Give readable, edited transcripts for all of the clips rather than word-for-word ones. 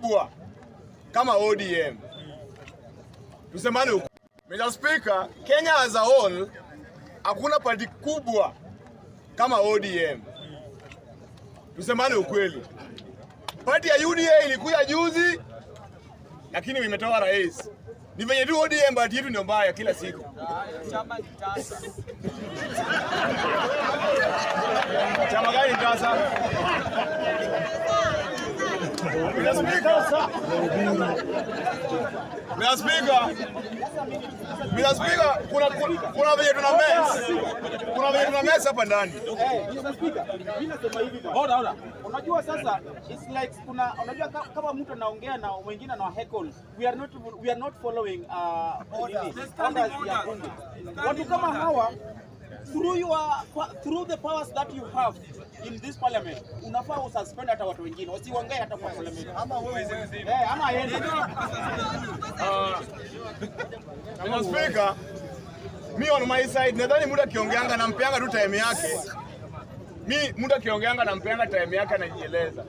kubwa kama ODM. Tusemane huko. Mr. Speaker, Kenya as a whole hakuna party kubwa kama ODM. Tusemane ukweli. Party ya UDA ilikuja juzi lakini imetoa rais. Ni venye tu ODM party yetu ndio mbaya kila siku. Chama ni tasa. Chama gani tasa? Mr. Speaker, kuna venye tuna mess. Kuna venye tuna mess hapa ndani. Mr. Speaker, mimi nasema hivi bwana. Hola. Unajua sasa it's like unajua kama mtu anaongea na mwingine na heckle. We are not following orders ya bunge. Watu kama hawa through the powers that you have in this parliament unafaa ususpend hata watu wengine wasiongee hata kwa parliament ama wewe ama yeye. Mr. Speaker, me on my side nadhani muda kiongeanga na mpeanga tu time yake. Muda kiongeanga na mpeanga time yake anajieleza.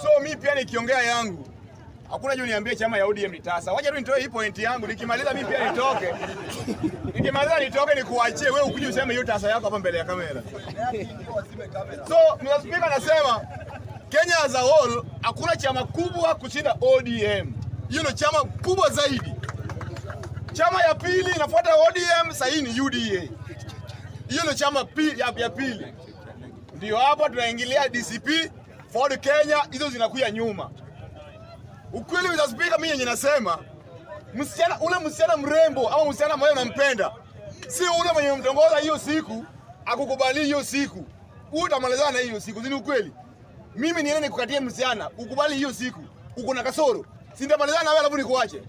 So mi pia nikiongea yangu hakuna juu niambie chama ya ODM ni tasa. Wacha tu nitoe hii point yangu nikimaliza mimi pia nitoke. Nikimaliza nitoke nikuachie wewe ukuje useme hiyo tasa yako hapa mbele ya kamera. So Mr. Speaker nasema Kenya as a whole hakuna chama kubwa kushinda ODM. Hiyo ndio chama kubwa zaidi. Chama ya pili inafuata ODM sasa ni UDA. Hiyo ndio chama ya pili. Ndio hapa tunaingilia DCP, Ford Kenya, hizo zinakuja nyuma. Ukweli Mr. Speaker, mimi yenye nasema msichana mrembo au msichana mmoja unampenda, si ule mwenye mtongoza hiyo siku akukubali hiyo siku. Utamalizana hiyo siku, ni ukweli. Mimi niende nikukatie msichana, ukubali hiyo siku, uko na kasoro. Si nitamalizana na wewe alafu nikuache.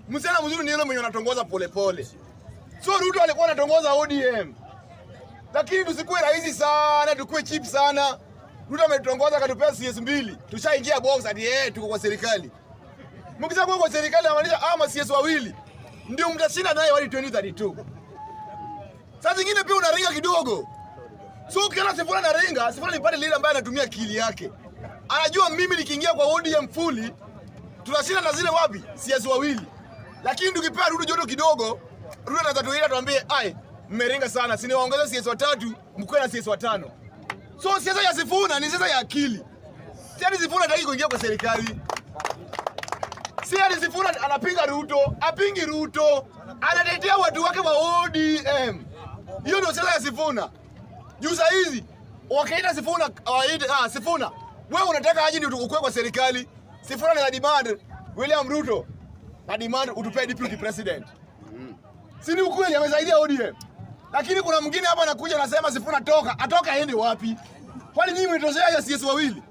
Msichana mzuri ni yule mwenye anatongoza polepole. So Ruto alikuwa anatongoza ODM. Lakini tusikue rahisi sana, tukue cheap sana. Ruto ametongoza akatupea CS2. Tushaingia box hadi tuko kwa serikali. Mkisha kwa serikali anamaanisha ama CS wawili ndio mtashinda naye hadi 2032. Sasa zingine pia unaringa kidogo. So ukiona Sifuna na ringa, Sifuna ni pale leader ambaye anatumia akili yake. Anajua mimi nikiingia kwa ODM fully tunashinda na zile wapi? CS wawili. Lakini tukipea Ruto joto kidogo, Ruto atatuita tuambie, "Ai, mmeringa sana, si niwaongeze CS watatu, mkoe na CS watano." So siasa ya Sifuna ni siasa ya akili. Siasa Sifuna hataki kuingia kwa serikali. Siasa Sifuna anapinga Ruto, apingi Ruto, anatetea watu wake wa ODM. Hiyo ndio siasa ya Sifuna. Juu saa hizi wakaita Sifuna, Sifuna, wewe unataka aje ndio ukue kwa serikali? Sifuna na demand William Ruto na demand utupe deputy president. Si ni ukweli amesaidia ODM. Lakini kuna mwingine hapa anakuja anasema Sifuna atoka aende wapi? Kwani nyinyi mnitoshea ya CS wawili?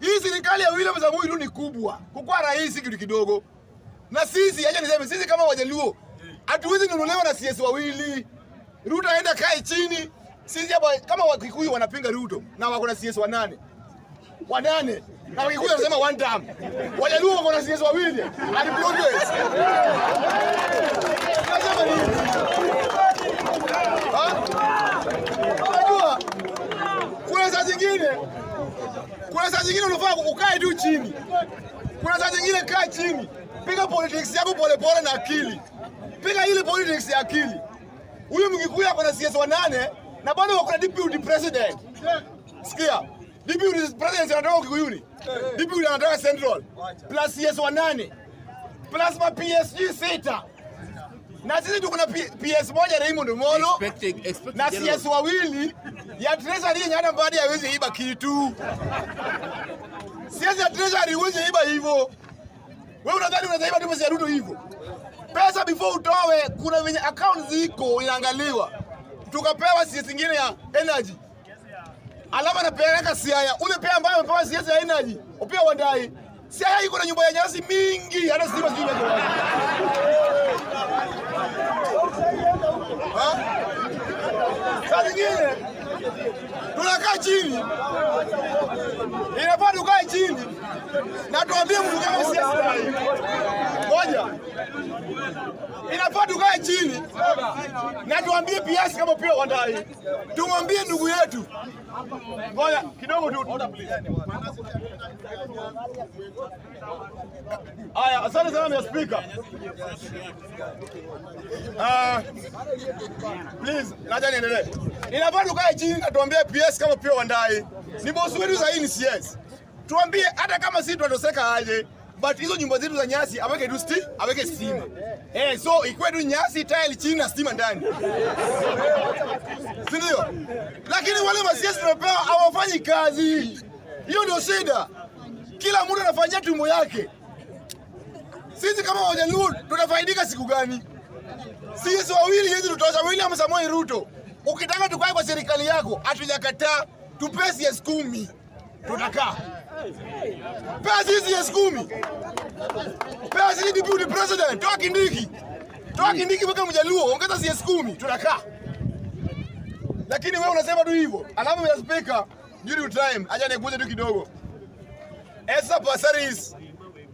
Hii serikali ya William Samoei Ruto ni kubwa. Kukua rais kitu kidogo. Na sisi acha niseme sisi kama Wajaluo hatuwezi nunulewa na CS wawili. Ruto aenda kae chini. Sisi hapa kama Wakikuyu wanapinga Ruto na wako na CS wanane. Na Wakikuyu wanasema one term. Wajaluo wako na CS wawili. Hadi progress. Nasema nini? Unajua kuna saa zingine unafaa ukae tu chini. Kuna saa zingine kaa chini. Piga politics yako polepole na akili. Piga ile politics ya akili. Huyu Mkikuyu ako na CS wanane na bado wako na deputy president. Sikia. Deputy president anatoka Kikuyuni. Deputy anatoka Central. Plus CS wanane. Plus ma PSG 6. Na sisi tuko na PS moja Raymond Molo na CS wawili ya treasury yenye hata baada ya wezi iba kitu. CS ya treasury wezi iba hivyo. Wewe unadhani unaiba tu pesa ya Ruto hivyo? Pesa before utowe kuna venye account ziko inaangaliwa. Tukapewa CS nyingine ya energy. Alama na peleka Siaya. Ule pea ambaye amepewa CS ya energy, upia wadai. Siaya iko na nyumba ya nyasi mingi, hata sima sijui ngapi. Sasa nyingine tunakaa chini. Inafaa tukae chini na tuambie mtu kama siasa. Ngoja. Inafaa tukae chini na tuambie PS kama pia Wandai. Tumwambie ndugu yetu. Ngoja kidogo tu. Aya, asante sana Mr. Speaker. Please, naja niendelee. Inafaa tukae chini na tuambie PS kama pia Wandai. Ni boss wetu za hii ni CS. Tuambie hata kama sisi tunatoseka aje, but hizo nyumba zetu za nyasi aweke tu aweke stima. So ikuwe tu nyasi tile chini na stima ndani. Si ndio? Lakini wale masiasi tunapewa hawafanyi kazi. Hiyo ndio shida. Kila mtu anafanyia tumbo yake. Sisi kama Wajaluo tunafaidika siku gani? Sisi wawili hizi tutosha, William Samoei Ruto. Ukitaka tukae kwa serikali yako, hatujakataa, tupe CS 10. Tutakaa. Pesa CS 10. Pesa deputy president, toa Kindiki. Toa Kindiki mpaka Mjaluo, ongeza CS 10, tutakaa. Lakini wewe unasema tu hivyo. Alafu ya speaker, due to time, acha nikuze tu kidogo. Esa Pasaris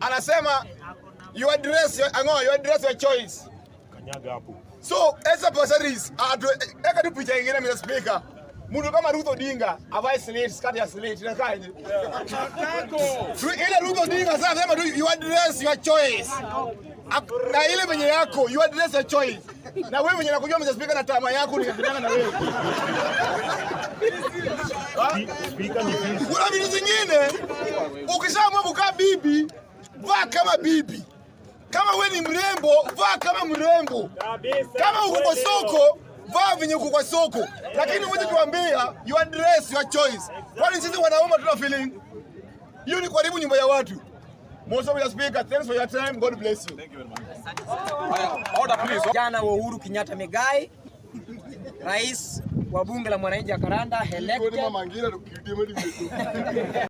anasema you address your choice. Kanyaga hapo. So Esa Pasaris eka tu picha nyingine Mr. Speaker. Mtu kama Ruth Odinga avae slate, skati ya slate inakaje? Ile Ruth Odinga sasa anasema you address your choice. Na ile venye yako you address your choice. Na wewe venye nakujua Mr. Speaker na tama yako ni kulingana na wewe. Kuna vitu zingine ukishaamua kukaa bibi, vaa kama bibi. Kama wewe ni mrembo, vaa kama mrembo. Kama uko kwa soko, vaa venye uko kwa soko. Lakini wewe tuambia you address your choice. Kwani sisi wanaume tuna feeling? Hiyo ni karibu nyumba ya watu. Most of the speaker, thanks for your time. God bless you. Thank you very much. Order please. Jana wa Uhuru Kenyatta Migai, rais wa bunge la mwananchi Jakaranda elected